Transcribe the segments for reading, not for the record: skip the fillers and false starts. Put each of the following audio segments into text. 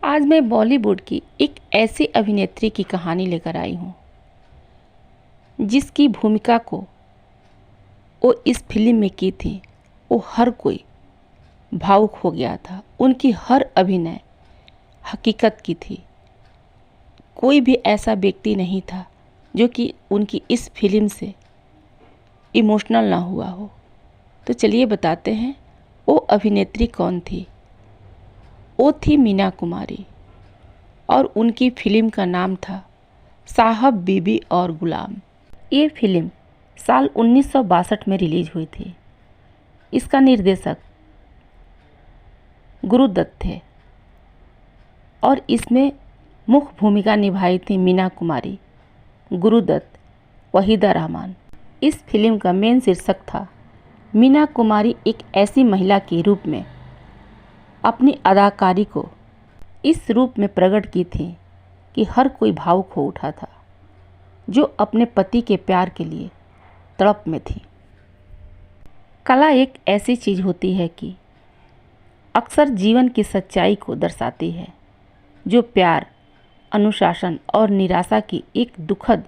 आज मैं बॉलीवुड की एक ऐसी अभिनेत्री की कहानी लेकर आई हूँ जिसकी भूमिका को वो इस फिल्म में की थी। वो हर कोई भावुक हो गया था। उनकी हर अभिनय हकीकत की थी। कोई भी ऐसा व्यक्ति नहीं था जो कि उनकी इस फिल्म से इमोशनल ना हुआ हो। तो चलिए बताते हैं वो अभिनेत्री कौन थी। वो थी मीना कुमारी और उनकी फिल्म का नाम था साहब बीबी और गुलाम। ये फिल्म साल 1962 में रिलीज हुई थी। इसका निर्देशक गुरुदत्त थे और इसमें मुख्य भूमिका निभाई थी मीना कुमारी, गुरुदत्त, वहीदा रहमान। इस फिल्म का मेन शीर्षक था मीना कुमारी एक ऐसी महिला के रूप में अपनी अदाकारी को इस रूप में प्रकट की थी कि हर कोई भावुक हो उठा था, जो अपने पति के प्यार के लिए तड़प में थी। कला एक ऐसी चीज़ होती है कि अक्सर जीवन की सच्चाई को दर्शाती है, जो प्यार, अनुशासन और निराशा की एक दुखद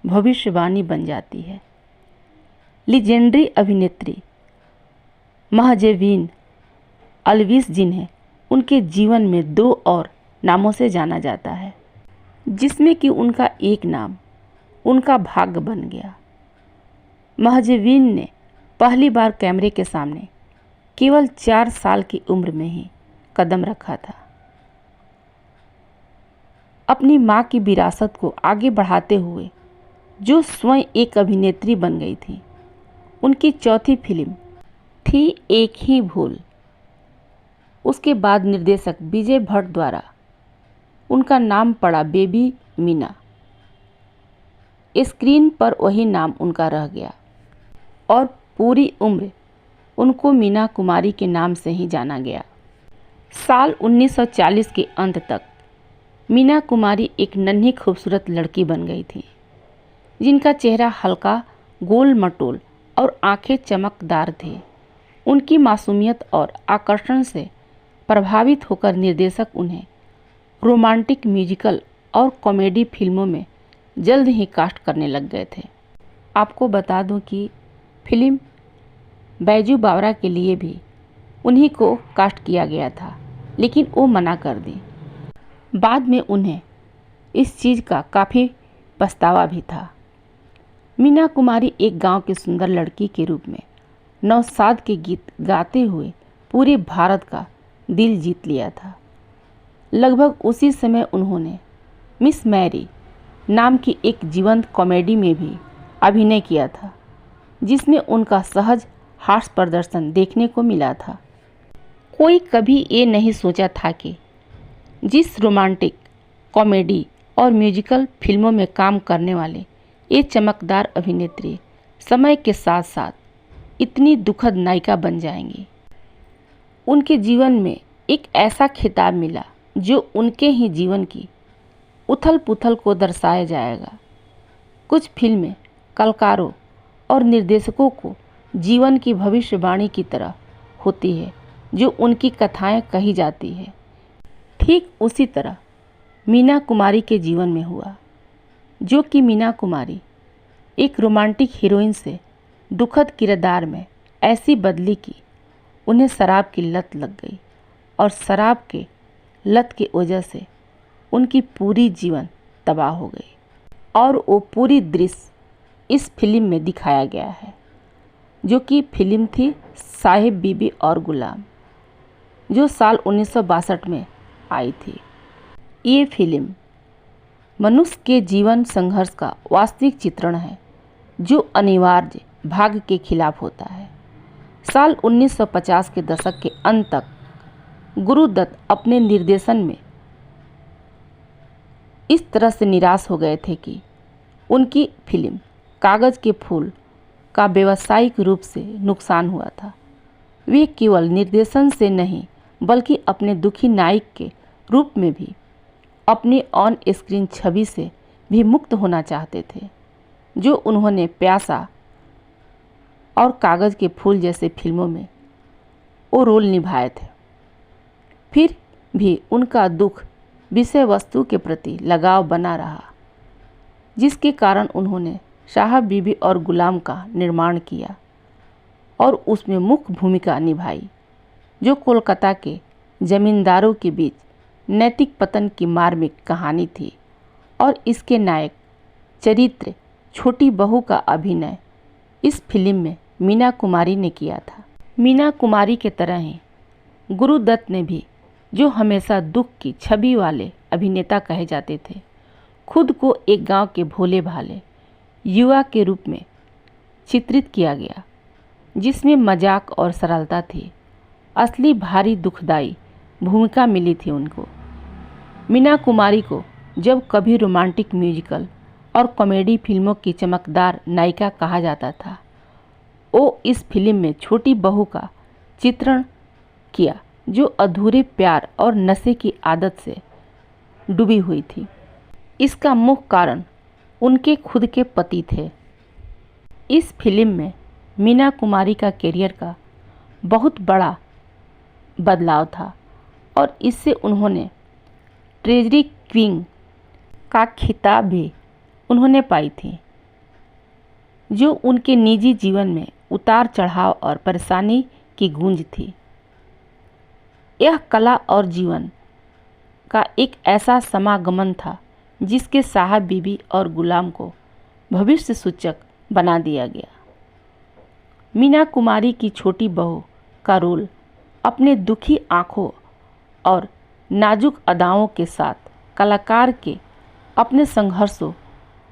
भविष्यवाणी बन जाती है। लीजेंडरी अभिनेत्री महजबीन अलविस, जिन्हें उनके जीवन में दो और नामों से जाना जाता है, जिसमें कि उनका एक नाम उनका भाग्य बन गया। महजबीन ने पहली बार कैमरे के सामने केवल 4 साल की उम्र में ही कदम रखा था। अपनी मां की विरासत को आगे बढ़ाते हुए जो स्वयं एक अभिनेत्री बन गई थी। उनकी चौथी फिल्म थी एक ही भूल। उसके बाद निर्देशक विजय भट्ट द्वारा उनका नाम पड़ा बेबी मीना। स्क्रीन पर वही नाम उनका रह गया और पूरी उम्र उनको मीना कुमारी के नाम से ही जाना गया। साल 1940 के अंत तक मीना कुमारी एक नन्ही खूबसूरत लड़की बन गई थी, जिनका चेहरा हल्का गोल मटोल और आंखें चमकदार थे। उनकी मासूमियत और आकर्षण से प्रभावित होकर निर्देशक उन्हें रोमांटिक, म्यूजिकल और कॉमेडी फिल्मों में जल्द ही कास्ट करने लग गए थे। आपको बता दूं कि फिल्म बैजू बावरा के लिए भी उन्हीं को कास्ट किया गया था, लेकिन वो मना कर दी। बाद में उन्हें इस चीज़ का काफ़ी पछतावा भी था। मीना कुमारी एक गांव की सुंदर लड़की के रूप में नौशाद के गीत गाते हुए पूरे भारत का दिल जीत लिया था। लगभग उसी समय उन्होंने मिस मैरी नाम की एक जीवंत कॉमेडी में भी अभिनय किया था, जिसमें उनका सहज हास्य प्रदर्शन देखने को मिला था। कोई कभी ये नहीं सोचा था कि जिस रोमांटिक, कॉमेडी और म्यूजिकल फिल्मों में काम करने वाले ये चमकदार अभिनेत्री समय के साथ साथ इतनी दुखद नायिका बन जाएंगी। उनके जीवन में एक ऐसा खिताब मिला जो उनके ही जीवन की उथल पुथल को दर्शाया जाएगा। कुछ फिल्में कलाकारों और निर्देशकों को जीवन की भविष्यवाणी की तरह होती है, जो उनकी कथाएं कही जाती है। ठीक उसी तरह मीना कुमारी के जीवन में हुआ, जो कि मीना कुमारी एक रोमांटिक हीरोइन से दुखद किरदार में ऐसी बदली कि उन्हें शराब की लत लग गई और शराब के लत की वजह से उनकी पूरी जीवन तबाह हो गई। और वो पूरी दृश्य इस फिल्म में दिखाया गया है, जो कि फिल्म थी साहिब बीबी और गुलाम, जो साल 1962 में आई थी। ये फिल्म मनुष्य के जीवन संघर्ष का वास्तविक चित्रण है, जो अनिवार्य भाग्य के खिलाफ होता है। साल 1950 के दशक के अंत तक गुरुदत्त अपने निर्देशन में इस तरह से निराश हो गए थे कि उनकी फिल्म कागज़ के फूल का व्यावसायिक रूप से नुकसान हुआ था। वे केवल निर्देशन से नहीं, बल्कि अपने दुखी नायक के रूप में भी अपनी ऑन स्क्रीन छवि से भी मुक्त होना चाहते थे, जो उन्होंने प्यासा और कागज़ के फूल जैसे फिल्मों में वो रोल निभाए थे। फिर भी उनका दुख विषय वस्तु के प्रति लगाव बना रहा, जिसके कारण उन्होंने साहब बीबी और गुलाम का निर्माण किया और उसमें मुख्य भूमिका निभाई, जो कोलकाता के जमींदारों के बीच नैतिक पतन की मार्मिक कहानी थी। और इसके नायक चरित्र छोटी बहू का अभिनय इस फिल्म में मीना कुमारी ने किया था। मीना कुमारी के तरह ही गुरुदत्त ने भी, जो हमेशा दुख की छवि वाले अभिनेता कहे जाते थे, खुद को एक गांव के भोले भाले युवा के रूप में चित्रित किया गया, जिसमें मजाक और सरलता थी। असली भारी दुखदाई भूमिका मिली थी उनको। मीना कुमारी को जब कभी रोमांटिक म्यूजिकल और कॉमेडी फिल्मों की चमकदार नायिका कहा जाता था, वो इस फिल्म में छोटी बहू का चित्रण किया, जो अधूरे प्यार और नशे की आदत से डूबी हुई थी। इसका मुख्य कारण उनके खुद के पति थे। इस फिल्म में मीना कुमारी का करियर का बहुत बड़ा बदलाव था और इससे उन्होंने ट्रेजरी क्वीन का खिताब भी उन्होंने पाई थी, जो उनके निजी जीवन में उतार चढ़ाव और परेशानी की गूंज थी। यह कला और जीवन का एक ऐसा समागमन था जिसके साहब बीबी और गुलाम को भविष्य सूचक बना दिया गया। मीना कुमारी की छोटी बहू का रोल अपने दुखी आंखों और नाजुक अदाओं के साथ कलाकार के अपने संघर्षों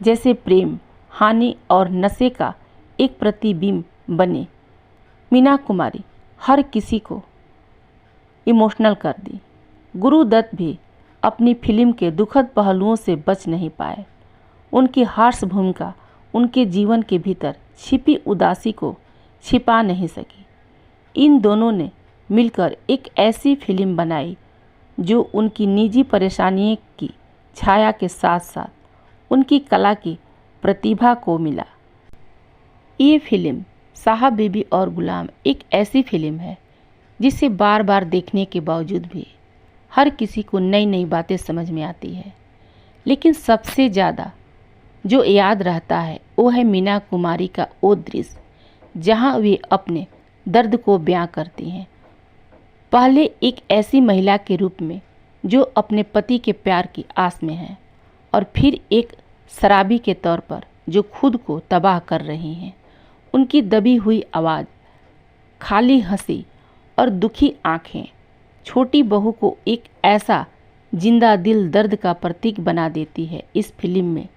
जैसे प्रेम, हानि और नशे का एक प्रतिबिंब बने। मीना कुमारी हर किसी को इमोशनल कर दी। गुरुदत्त भी अपनी फिल्म के दुखद पहलुओं से बच नहीं पाए। उनकी हास्य भूमिका उनके जीवन के भीतर छिपी उदासी को छिपा नहीं सकी। इन दोनों ने मिलकर एक ऐसी फिल्म बनाई जो उनकी निजी परेशानियों की छाया के साथ साथ उनकी कला की प्रतिभा को मिला। ये फिल्म साहब बीबी और गुलाम एक ऐसी फिल्म है जिसे बार बार देखने के बावजूद भी हर किसी को नई नई बातें समझ में आती है। लेकिन सबसे ज़्यादा जो याद रहता है वो है मीना कुमारी का वो दृश्य जहाँ वे अपने दर्द को बयां करती हैं। पहले एक ऐसी महिला के रूप में जो अपने पति के प्यार की आस में है, और फिर एक शराबी के तौर पर जो खुद को तबाह कर रही हैं। उनकी दबी हुई आवाज़, खाली हंसी और दुखी आंखें छोटी बहू को एक ऐसा जिंदा दिल दर्द का प्रतीक बना देती है इस फिल्म में,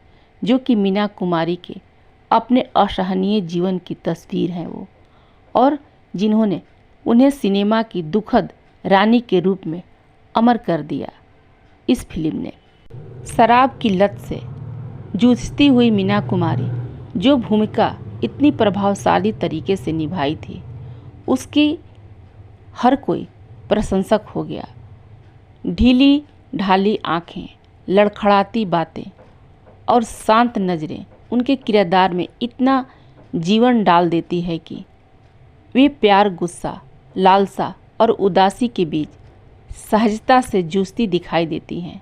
जो कि मीना कुमारी के अपने असहनीय जीवन की तस्वीर है वो, और जिन्होंने उन्हें सिनेमा की दुखद रानी के रूप में अमर कर दिया। इस फिल्म ने शराब की लत से जूझती हुई मीना कुमारी जो भूमिका इतनी प्रभावशाली तरीके से निभाई थी, उसकी हर कोई प्रशंसक हो गया। ढीली ढाली आँखें, लड़खड़ाती बातें और शांत नज़रें उनके किरदार में इतना जीवन डाल देती है कि वे प्यार, गुस्सा, लालसा और उदासी के बीच सहजता से जूझती दिखाई देती हैं।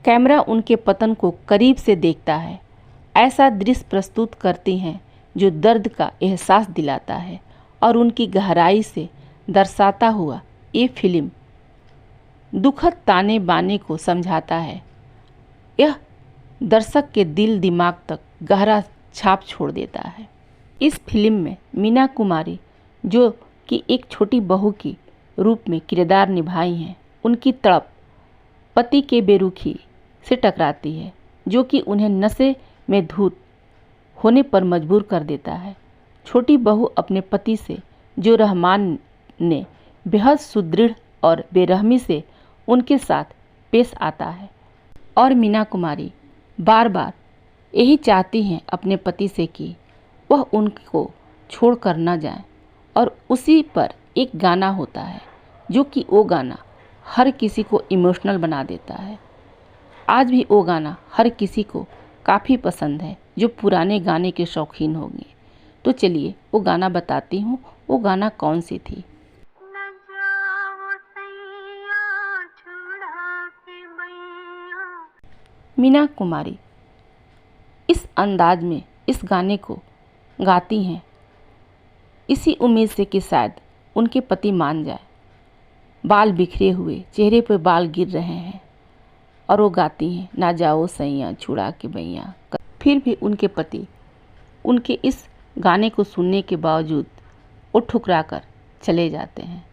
कैमरा उनके पतन को करीब से देखता है, ऐसा दृश्य प्रस्तुत करती हैं जो दर्द का एहसास दिलाता है और उनकी गहराई से दर्शाता हुआ ये फिल्म दुखद ताने बाने को समझाता है। यह दर्शक के दिल दिमाग तक गहरा छाप छोड़ देता है। इस फिल्म में मीना कुमारी जो कि एक छोटी बहू की रूप में किरदार निभाई हैं, उनकी तड़प पति के बेरुखी से टकराती है, जो कि उन्हें नशे में धुत होने पर मजबूर कर देता है। छोटी बहू अपने पति से, जो रहमान ने बेहद सुदृढ़ और बेरहमी से उनके साथ पेश आता है, और मीना कुमारी बार बार यही चाहती हैं अपने पति से कि वह उनको छोड़कर न जाए। और उसी पर एक गाना होता है जो कि वो गाना हर किसी को इमोशनल बना देता है। आज भी वो गाना हर किसी को काफ़ी पसंद है जो पुराने गाने के शौकीन होंगे। तो चलिए वो गाना बताती हूँ, वो गाना कौन सी थी। न जाओ सैया छुड़ा के मीना कुमारी इस अंदाज में इस गाने को गाती हैं इसी उम्मीद से कि शायद उनके पति मान जाए। बाल बिखरे हुए, चेहरे पर बाल गिर रहे हैं और वो गाती हैं, ना जाओ सैया छुड़ा के बैया। फिर भी उनके पति उनके इस गाने को सुनने के बावजूद वो ठुकरा कर चले जाते हैं।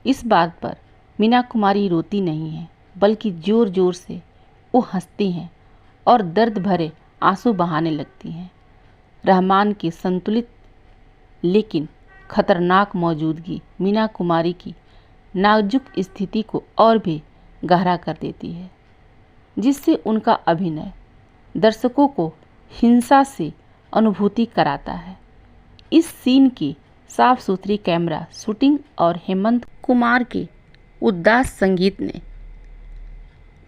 इस बात पर मीना कुमारी रोती नहीं है, बल्कि ज़ोर ज़ोर से वो हंसती हैं और दर्द भरे आंसू बहाने लगती हैं। रहमान की संतुलित लेकिन खतरनाक मौजूदगी मीना कुमारी की नाजुक स्थिति को और भी गहरा कर देती है, जिससे उनका अभिनय दर्शकों को हिंसा से अनुभूति कराता है। इस सीन की साफ सुथरी कैमरा शूटिंग और हेमंत कुमार के उदास संगीत ने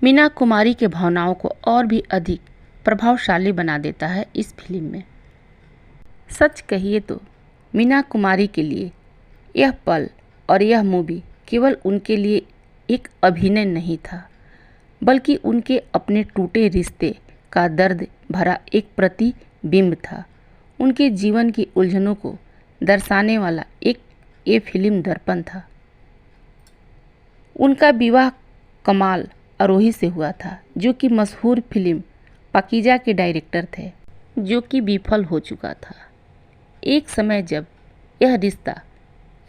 मीना कुमारी के भावनाओं को और भी अधिक प्रभावशाली बना देता है इस फिल्म में। सच कहिए तो मीना कुमारी के लिए यह पल और यह मूवी केवल उनके लिए एक अभिनय नहीं था, बल्कि उनके अपने टूटे रिश्ते का दर्द भरा एक प्रतिबिंब था। उनके जीवन की उलझनों को दर्शाने वाला ये फिल्म दर्पण था। उनका विवाह कमाल आरोही से हुआ था, जो कि मशहूर फिल्म पाकीज़ा के डायरेक्टर थे, जो कि विफल हो चुका था। एक समय जब यह रिश्ता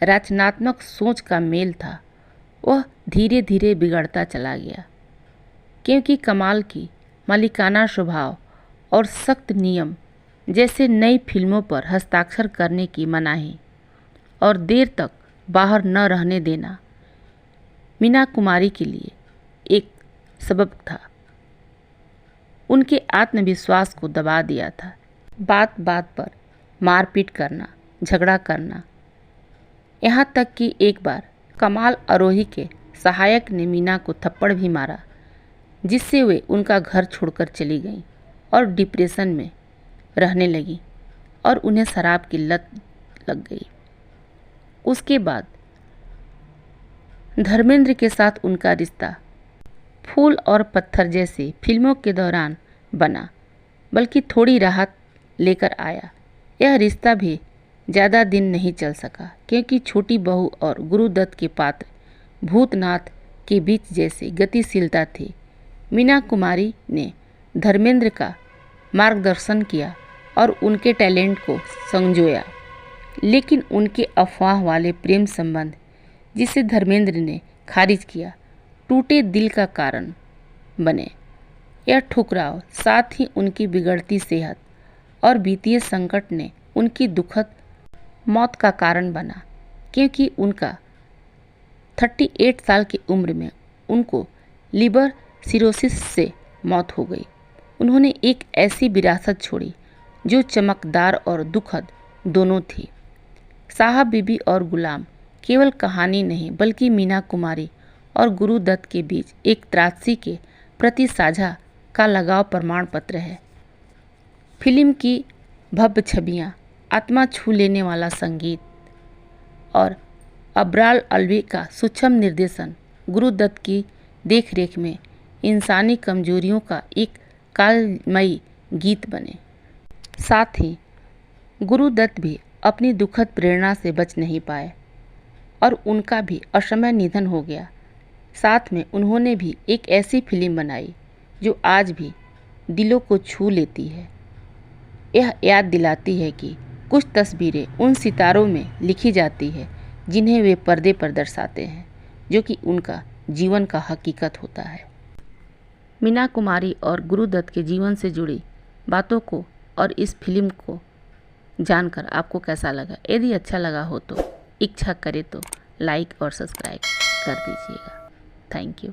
रचनात्मक सोच का मेल था, वह धीरे धीरे बिगड़ता चला गया, क्योंकि कमाल की मालिकाना स्वभाव और सख्त नियम जैसे नई फिल्मों पर हस्ताक्षर करने की मनाही और देर तक बाहर न रहने देना मीना कुमारी के लिए एक सबब था। उनके आत्मविश्वास को दबा दिया था। बात बात पर मारपीट करना, झगड़ा करना, यहाँ तक कि एक बार कमाल आरोही के सहायक ने मीना को थप्पड़ भी मारा, जिससे वे उनका घर छोड़कर चली गईं और डिप्रेशन में रहने लगी और उन्हें शराब की लत लग गई। उसके बाद धर्मेंद्र के साथ उनका रिश्ता फूल और पत्थर जैसी फिल्मों के दौरान बना, बल्कि थोड़ी राहत लेकर आया। यह रिश्ता भी ज़्यादा दिन नहीं चल सका, क्योंकि छोटी बहू और गुरुदत्त के पात्र भूतनाथ के बीच जैसी गतिशीलता थी। मीना कुमारी ने धर्मेंद्र का मार्गदर्शन किया और उनके टैलेंट को संजोया, लेकिन उनके अफवाह वाले प्रेम संबंध, जिसे धर्मेंद्र ने खारिज किया, टूटे दिल का कारण बने। यह ठुकराव साथ ही उनकी बिगड़ती सेहत और वित्तीय संकट ने उनकी दुखद मौत का कारण बना, क्योंकि उनका 38 साल की उम्र में उनको लिवर सिरोसिस से मौत हो गई। उन्होंने एक ऐसी विरासत छोड़ी जो चमकदार और दुखद दोनों थी। साहब बीबी और गुलाम केवल कहानी नहीं, बल्कि मीना कुमारी और गुरुदत्त के बीच एक त्रासदी के प्रति साझा का लगाव प्रमाण पत्र है। फिल्म की भव्य छवियाँ, आत्मा छू लेने वाला संगीत और अब्राल अलवी का सूक्ष्म निर्देशन गुरुदत्त की देखरेख में इंसानी कमजोरियों का एक कालमयी गीत बने। साथ ही गुरुदत्त भी अपनी दुखद प्रेरणा से बच नहीं पाए और उनका भी असमय निधन हो गया। साथ में उन्होंने भी एक ऐसी फिल्म बनाई जो आज भी दिलों को छू लेती है। यह याद दिलाती है कि कुछ तस्वीरें उन सितारों में लिखी जाती है जिन्हें वे पर्दे पर दर्शाते हैं, जो कि उनका जीवन का हकीकत होता है। मीना कुमारी और गुरुदत्त के जीवन से जुड़ी बातों को और इस फिल्म को जानकर आपको कैसा लगा? यदि अच्छा लगा हो तो इच्छा करे तो लाइक और सब्सक्राइब कर दीजिएगा। Thank you.